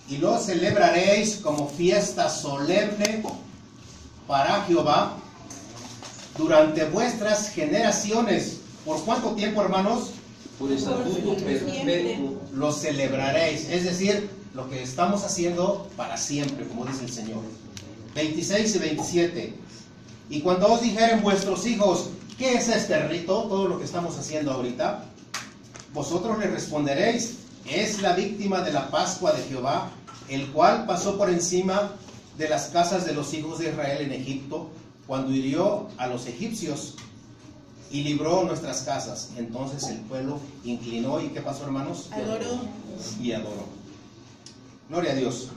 y lo celebraréis como fiesta solemne para Jehová durante vuestras generaciones. ¿Por cuánto tiempo, hermanos? Por estatuto perpetuo. Lo celebraréis, es decir, lo que estamos haciendo para siempre, como dice el Señor. 26 y 27. Y cuando os dijeren vuestros hijos, ¿qué es este rito? Todo lo que estamos haciendo ahorita. Vosotros le responderéis, es la víctima de la Pascua de Jehová, el cual pasó por encima de las casas de los hijos de Israel en Egipto, cuando hirió a los egipcios y libró nuestras casas. Entonces el pueblo inclinó, ¿y qué pasó, hermanos? Adoró. Y adoró. Gloria a Dios.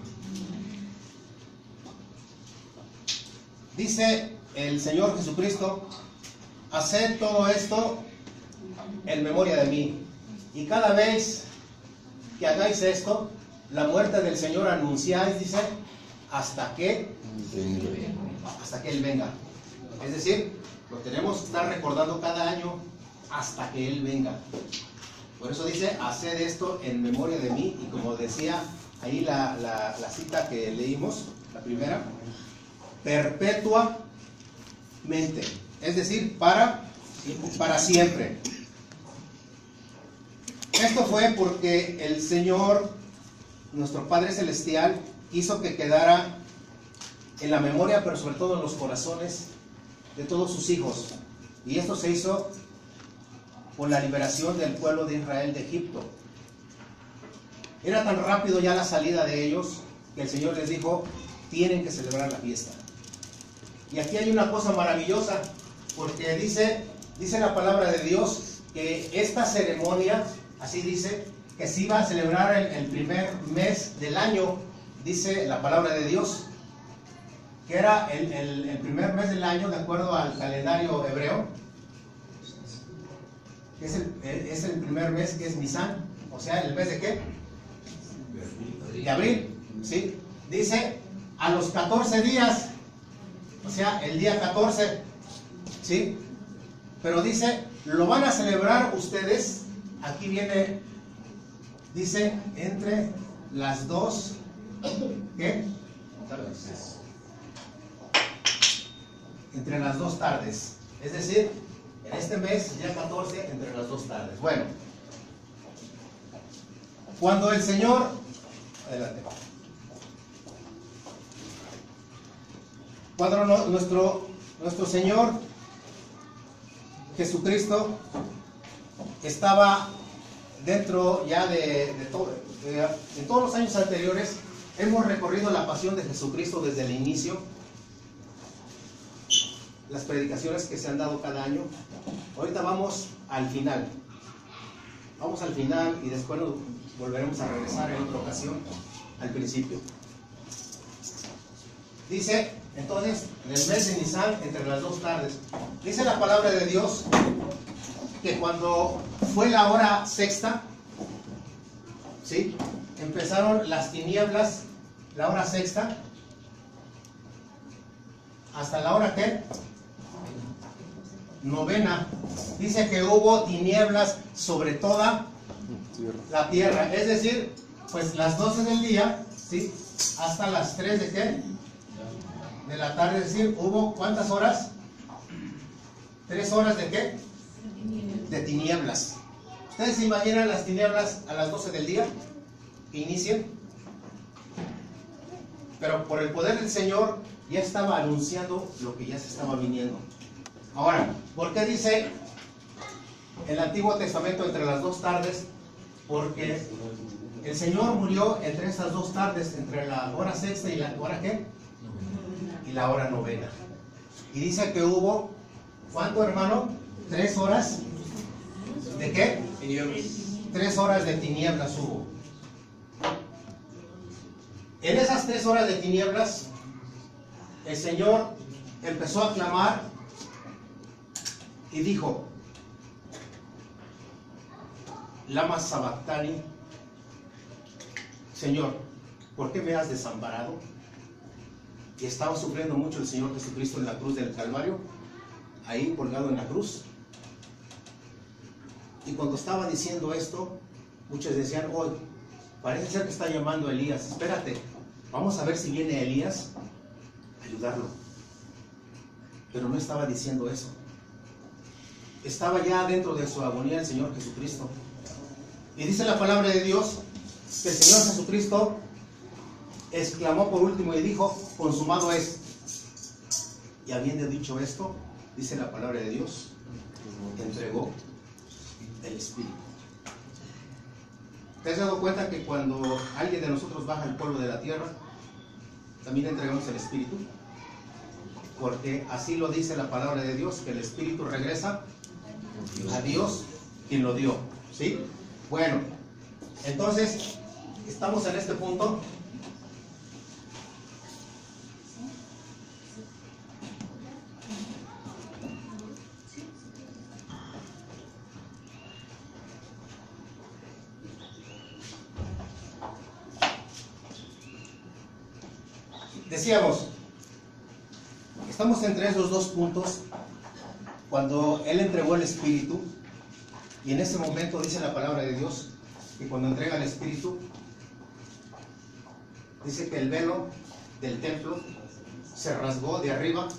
Dice el Señor Jesucristo, haced todo esto en memoria de mí. Y cada vez que hagáis esto, la muerte del Señor anunciáis, dice, hasta que Él venga. Es decir, lo tenemos que estar recordando cada año hasta que Él venga. Por eso dice, haced esto en memoria de mí. Y como decía ahí la cita que leímos, la primera, perpetuamente. Es decir, para siempre. Esto fue porque el Señor, nuestro Padre Celestial, hizo que quedara en la memoria, pero sobre todo en los corazones de todos sus hijos. Y esto se hizo por la liberación del pueblo de Israel de Egipto. Era tan rápido ya la salida de ellos que el Señor les dijo, tienen que celebrar la fiesta. Y aquí hay una cosa maravillosa, porque dice la palabra de Dios que esta ceremonia, así dice, que se iba a celebrar el primer mes del año, dice la palabra de Dios, que era el primer mes del año de acuerdo al calendario hebreo, que es el primer mes, que es Nisan, o sea, ¿el mes de qué? De abril, ¿sí? Dice, a los 14 días, o sea, el día 14, ¿sí? Pero dice, lo van a celebrar ustedes, aquí viene, dice, entre las dos, ¿qué? Entre las dos tardes. Es decir, en este mes, día 14, entre las dos tardes. Bueno, cuando el Señor, adelante, cuando nuestro Señor Jesucristo estaba dentro ya de todo, en todos los años anteriores, hemos recorrido la pasión de Jesucristo desde el inicio, las predicaciones que se han dado cada año. Ahorita vamos al final. Vamos al final y después nos volveremos a regresar en otra ocasión al principio. Dice, entonces, en el mes de Nisan, entre las dos tardes, dice la palabra de Dios que cuando fue la hora sexta, ¿sí? Empezaron las tinieblas, la hora sexta, hasta la hora ¿qué? Novena. Dice que hubo tinieblas sobre toda la tierra, es decir, pues las 12 del día, ¿sí? Hasta las 3 de ¿qué? De la tarde, es decir, hubo ¿cuántas horas? 3 horas de ¿qué? De tinieblas. ¿Ustedes se imaginan las tinieblas a las 12 del día que inicien? Pero por el poder del Señor ya estaba anunciando lo que ya se estaba viniendo. Ahora, ¿por qué dice el Antiguo Testamento entre las dos tardes? Porque el Señor murió entre estas dos tardes, entre la hora sexta y la hora ¿qué? Y la hora novena. Y dice que hubo, ¿cuánto, hermano? 3 horas ¿de qué? Tinieblas. 3 horas de tinieblas hubo. En esas 3 horas de tinieblas, el Señor empezó a clamar y dijo, Lama Sabactani, Señor, ¿por qué me has desamparado? Y estaba sufriendo mucho el Señor Jesucristo en la cruz del Calvario, ahí colgado en la cruz. Y cuando estaba diciendo esto, muchos decían, hoy Parece ser que está llamando a Elías. Espérate, vamos a ver si viene Elías a ayudarlo. Pero no estaba diciendo eso. Estaba ya dentro de su agonía el Señor Jesucristo. Y dice la palabra de Dios que el Señor Jesucristo exclamó por último y dijo: consumado es. Y habiendo dicho esto, dice la palabra de Dios, que entregó el Espíritu. ¿Te has dado cuenta que cuando alguien de nosotros baja al polvo de la tierra, también entregamos el Espíritu? Porque así lo dice la palabra de Dios, que el Espíritu regresa a Dios quien lo dio. ¿Sí? Bueno, entonces estamos en este punto. Decíamos, estamos entre esos dos puntos cuando Él entregó el Espíritu, y en ese momento dice la palabra de Dios que cuando entrega el Espíritu, dice que el velo del templo se rasgó de arriba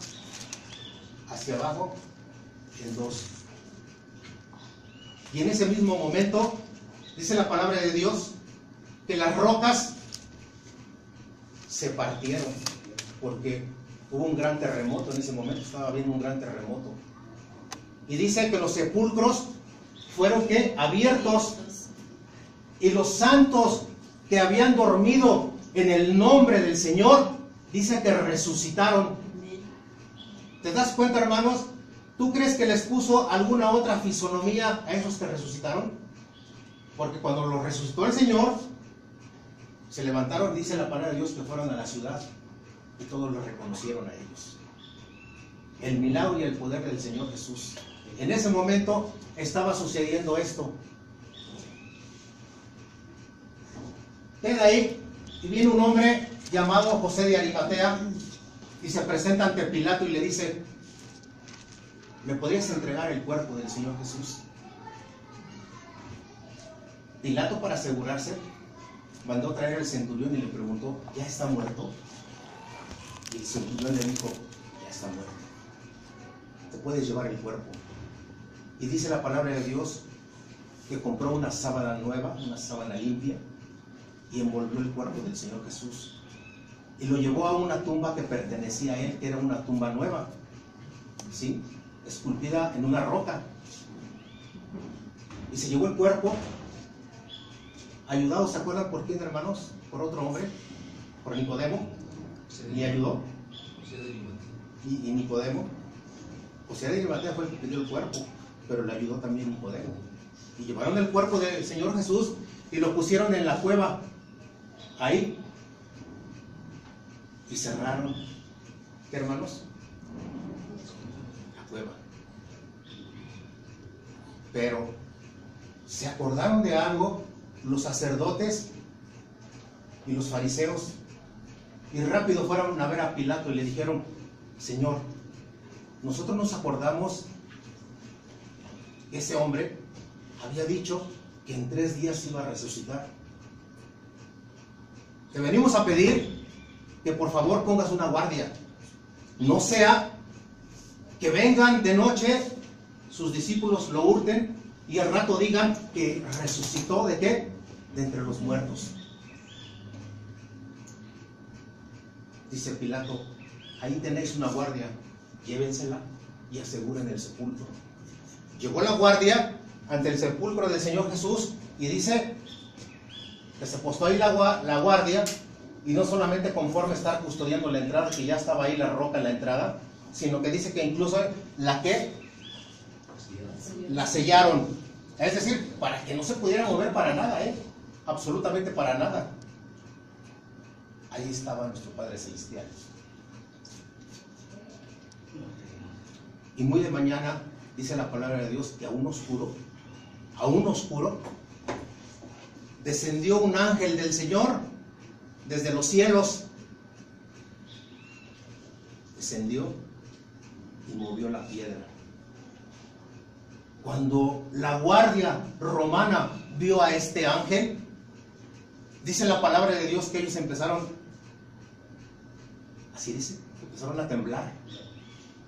hacia abajo en dos. Y en ese mismo momento dice la palabra de Dios que las rocas se partieron, porque hubo un gran terremoto en ese momento, estaba habiendo un gran terremoto. Y dice que los sepulcros fueron ¿qué? Abiertos, y los santos que habían dormido en el nombre del Señor, dice que resucitaron. ¿Te das cuenta, hermanos? ¿Tú crees que les puso alguna otra fisonomía a esos que resucitaron? Porque cuando los resucitó el Señor, se levantaron, dice la palabra de Dios, que fueron a la ciudad y todos lo reconocieron a ellos. El milagro y el poder del Señor Jesús. En ese momento estaba sucediendo esto. Queda ahí y viene un hombre llamado José de Arimatea y se presenta ante Pilato y le dice: ¿me podrías entregar el cuerpo del Señor Jesús? Pilato, para asegurarse, mandó traer al centurión y le preguntó: ¿ya está muerto? Y el centurión le dijo: ya está muerto, te puedes llevar el cuerpo. Y dice la palabra de Dios que compró una sábana nueva, una sábana limpia, y envolvió el cuerpo del Señor Jesús y lo llevó a una tumba que pertenecía a él, que era una tumba nueva, ¿sí? Esculpida en una roca. Y se llevó el cuerpo, ayudado, ¿se acuerdan por quién, hermanos? Por otro hombre, por Nicodemo. Le ayudó. Y Nicodemo, José de Arimatea fue el que pidió el cuerpo, pero le ayudó también Nicodemo. Y llevaron el cuerpo del Señor Jesús y lo pusieron en la cueva, ahí, y cerraron, ¿qué, hermanos? La cueva. Pero se acordaron de algo los sacerdotes y los fariseos, y rápido fueron a ver a Pilato y le dijeron: Señor, nosotros nos acordamos que ese hombre había dicho que en 3 días iba a resucitar. Te venimos a pedir que por favor pongas una guardia, no sea que vengan de noche sus discípulos, lo hurten y al rato digan que resucitó. ¿De qué? De entre los muertos. Dice Pilato: ahí tenéis una guardia, llévensela y aseguren el sepulcro. Llegó la guardia ante el sepulcro del Señor Jesús y dice que se postó ahí la guardia, y no solamente conforme estar custodiando la entrada, que ya estaba ahí la roca en la entrada, sino que dice que incluso la sellaron, es decir, para que no se pudiera mover para nada, absolutamente para nada. Ahí estaba nuestro Padre Celestial. Y muy de mañana dice la palabra de Dios que aún oscuro, descendió un ángel del Señor desde los cielos, descendió y movió la piedra. Cuando la guardia romana vio a este ángel, Dice la palabra de Dios que ellos empezaron, así dice, empezaron a temblar.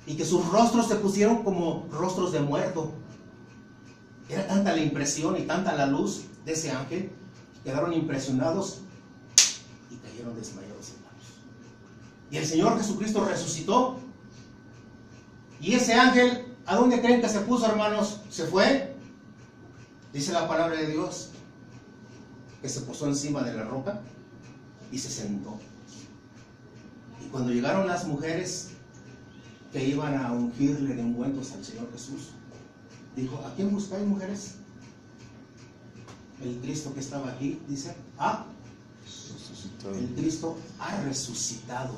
Y que sus rostros se pusieron como rostros de muerto. Era tanta la impresión y tanta la luz de ese ángel, quedaron impresionados y cayeron desmayados, hermanos. Y el Señor Jesucristo resucitó. Y ese ángel, ¿a dónde creen que se puso, hermanos? ¿Se fue? Dice la palabra de Dios que se posó encima de la roca y se sentó. Y cuando llegaron las mujeres que iban a ungirle de ungüentos al Señor Jesús, dijo: ¿a quién buscáis, mujeres? El Cristo que estaba aquí, dice, el Cristo ha resucitado,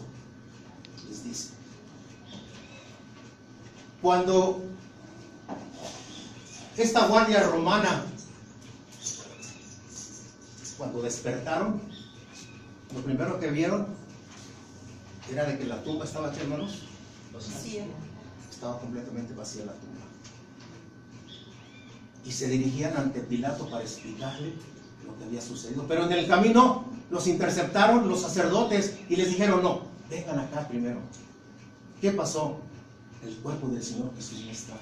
les dice. Cuando esta guardia romana, cuando despertaron, lo primero que vieron era de que la tumba estaba aquí, hermanos. Sí. Estaba completamente vacía la tumba. Y se dirigían ante Pilato para explicarle lo que había sucedido. Pero en el camino los interceptaron los sacerdotes y les dijeron: no, vengan acá primero. ¿Qué pasó? El cuerpo del Señor Jesús no está.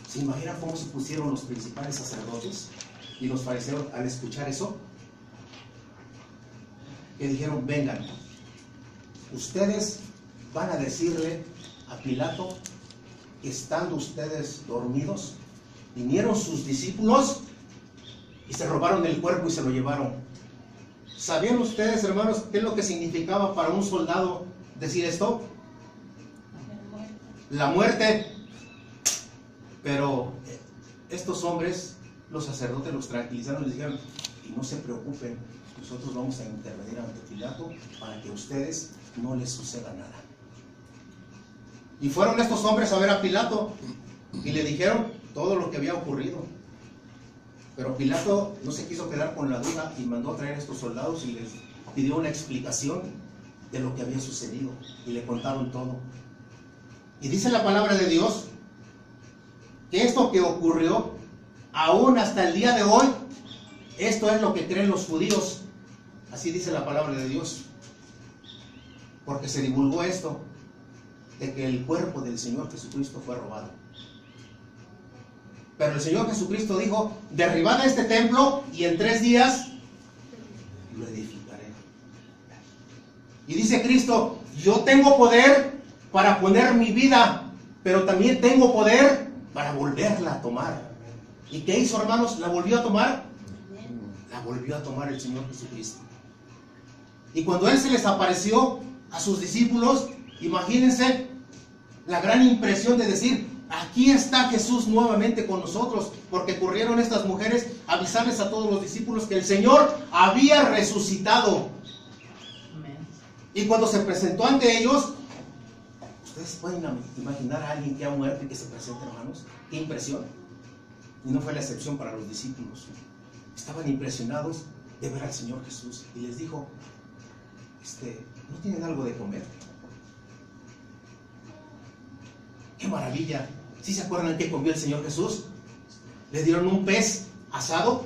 ¿Se imaginan cómo se pusieron los principales sacerdotes y los fariseos al escuchar eso? Que dijeron: vengan, ustedes van a decirle a Pilato que estando ustedes dormidos, vinieron sus discípulos y se robaron el cuerpo y se lo llevaron. ¿Sabían ustedes, hermanos, qué es lo que significaba para un soldado decir esto? La muerte. Pero estos hombres, los sacerdotes, los tranquilizaron y les dijeron: y no se preocupen, nosotros vamos a intervenir ante Pilato para que a ustedes no les suceda nada. Y fueron estos hombres a ver a Pilato y le dijeron todo lo que había ocurrido. Pero Pilato no se quiso quedar con la duda y mandó a traer a estos soldados y les pidió una explicación de lo que había sucedido. Y le contaron todo. Y dice la palabra de Dios que esto que ocurrió, aún hasta el día de hoy, esto es lo que creen los judíos. Así dice la palabra de Dios. Porque se divulgó esto, de que el cuerpo del Señor Jesucristo fue robado. Pero el Señor Jesucristo dijo: derribad este templo y en 3 días lo edificaré. Y dice Cristo: yo tengo poder para poner mi vida, pero también tengo poder para volverla a tomar. ¿Y qué hizo, hermanos? ¿La volvió a tomar? La volvió a tomar el Señor Jesucristo. Y cuando Él se les apareció a sus discípulos, imagínense la gran impresión de decir: aquí está Jesús nuevamente con nosotros, porque corrieron estas mujeres a avisarles a todos los discípulos que el Señor había resucitado. Y cuando se presentó ante ellos, ustedes pueden imaginar a alguien que ha muerto y que se presenta, hermanos. Qué impresión. Y no fue la excepción para los discípulos. Estaban impresionados de ver al Señor Jesús. Y les dijo: ¿no tienen algo de comer? ¡Qué maravilla! ¿Sí se acuerdan qué comió el Señor Jesús? Le dieron un pez asado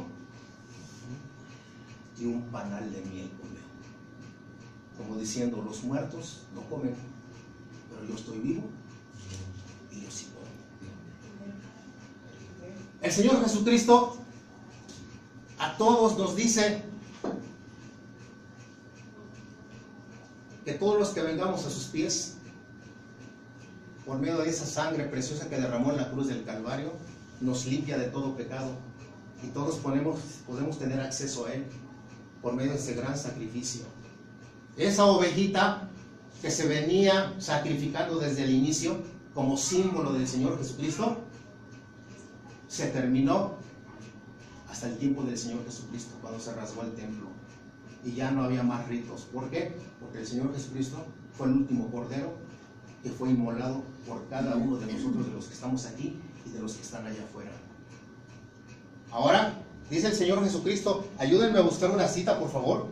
y un panal de miel comió. Como diciendo: los muertos no comen, pero yo estoy vivo y yo sí como. El Señor Jesucristo a todos nos dice que todos los que vengamos a sus pies, por medio de esa sangre preciosa que derramó en la cruz del Calvario, nos limpia de todo pecado. Y todos podemos tener acceso a Él por medio de ese gran sacrificio. Esa ovejita que se venía sacrificando desde el inicio como símbolo del Señor Jesucristo, se terminó hasta el tiempo del Señor Jesucristo, cuando se rasgó el templo. Y ya no había más ritos. ¿Por qué? Porque el Señor Jesucristo fue el último cordero que fue inmolado por cada uno de nosotros, de los que estamos aquí y de los que están allá afuera. Ahora, dice el Señor Jesucristo, ayúdenme a buscar una cita, por favor.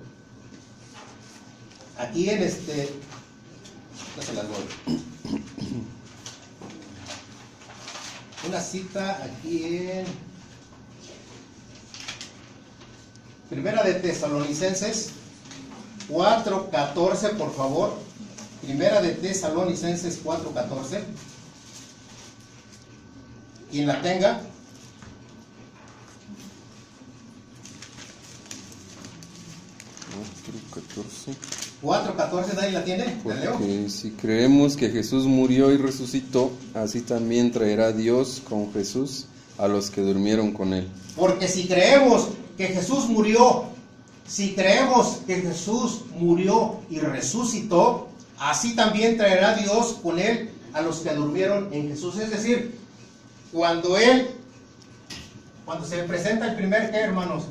Aquí en no se las doy. Una cita aquí en Primera de Tesalonicenses 4:14, por favor. Primera de Tesalonicenses 4:14. Quien la tenga. 4:14, ¿nadie la tiene? ¿La leo? Porque si creemos que Jesús murió y resucitó, así también traerá Dios con Jesús a los que durmieron con él. Porque si creemos que Jesús murió, si creemos que Jesús murió y resucitó, así también traerá Dios con él a los que durmieron en Jesús. Es decir, cuando se presenta el primer, ¿qué, hermanos?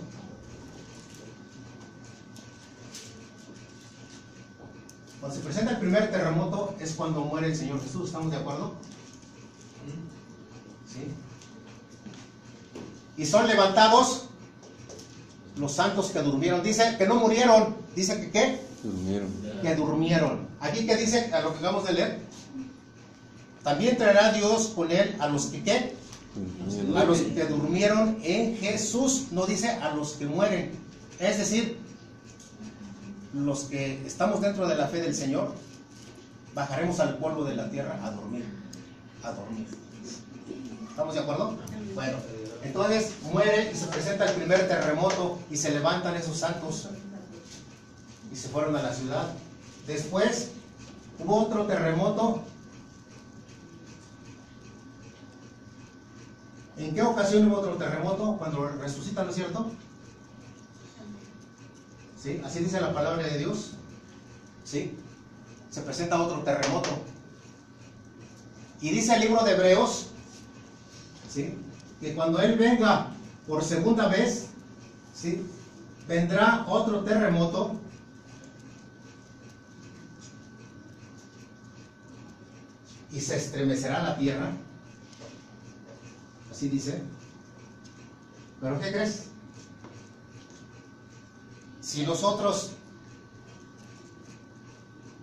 Cuando se presenta el primer terremoto es cuando muere el Señor Jesús. ¿Estamos de acuerdo? ¿Sí? Y son levantados los santos que durmieron. Dice que no murieron. Dice que ¿qué? Durmieron. Que durmieron. Aquí que dice, a lo que acabamos de leer, también traerá Dios con él a los que ¿qué? Durmieron. A los que durmieron en Jesús. No dice a los que mueren. Es decir, los que estamos dentro de la fe del Señor, bajaremos al polvo de la tierra a dormir. A dormir. ¿Estamos de acuerdo? Bueno, entonces muere y se presenta el primer terremoto y se levantan esos santos y se fueron a la ciudad. Después hubo otro terremoto. ¿En qué ocasión hubo otro terremoto? Cuando resucitan, ¿no es cierto? ¿Sí? Así dice la palabra de Dios. ¿Sí? Se presenta otro terremoto. Y dice el libro de Hebreos, ¿sí?, que cuando Él venga por segunda vez, ¿sí?, vendrá otro terremoto. Y se estremecerá la tierra. Así dice. ¿Pero qué crees? Si nosotros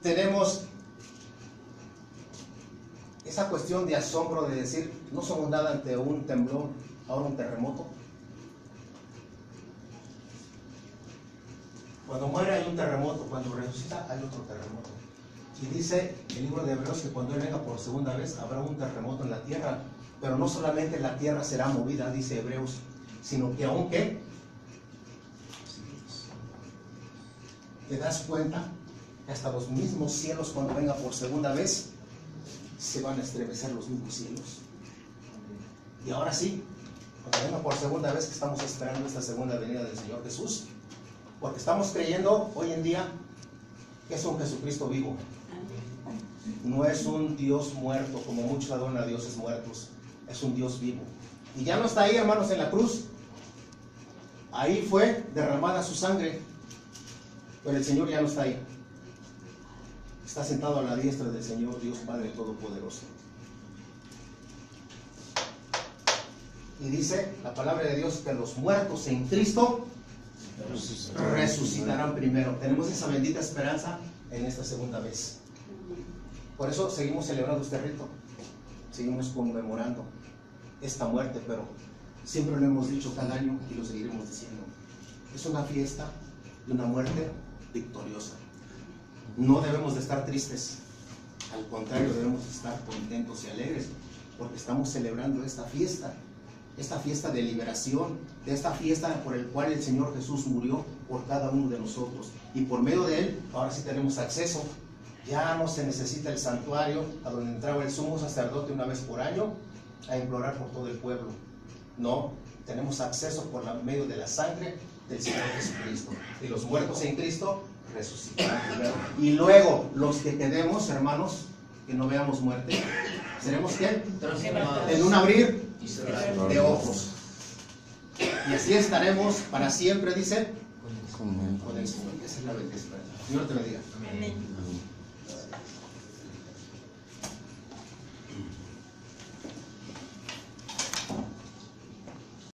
tenemos esa cuestión de asombro de decir, no somos nada ante un temblor, ahora un terremoto. Cuando muere hay un terremoto, cuando resucita hay otro terremoto. Y dice el libro de Hebreos que cuando Él venga por segunda vez habrá un terremoto en la tierra, pero no solamente la tierra será movida, dice Hebreos, sino que aún ¿qué? ¿Te das cuenta que hasta los mismos cielos cuando venga por segunda vez se van a estremecer los mismos cielos? Y ahora sí, cuando venga por segunda vez, que estamos esperando esta segunda venida del Señor Jesús, porque estamos creyendo hoy en día que es un Jesucristo vivo, no es un Dios muerto como muchos adoran a dioses muertos, es un Dios vivo. Y ya no está ahí, hermanos, en la cruz. Ahí fue derramada su sangre, pero el Señor ya no está ahí. Está sentado a la diestra del Señor Dios Padre Todopoderoso. Y dice la palabra de Dios que los muertos en Cristo resucitarán primero. Tenemos esa bendita esperanza en esta segunda vez. Por eso seguimos celebrando este rito, seguimos conmemorando esta muerte, pero siempre lo hemos dicho cada año y lo seguiremos diciendo. Es una fiesta de una muerte victoriosa. No debemos de estar tristes, al contrario, debemos de estar contentos y alegres, porque estamos celebrando esta fiesta de liberación, de esta fiesta por el cual el Señor Jesús murió por cada uno de nosotros, y por medio de Él, ahora sí tenemos acceso. Ya no se necesita el santuario a donde entraba el sumo sacerdote una vez por año a implorar por todo el pueblo. No, tenemos acceso por medio de la sangre del Señor Jesucristo. Y los muertos en Cristo resucitarán primero. Y luego, los que quedemos, hermanos, que no veamos muerte, seremos ¿qué? En un abrir de ojos. Y así estaremos para siempre, dice, con el Señor. Esa es la bendita esperanza. Señor te bendiga. Amén.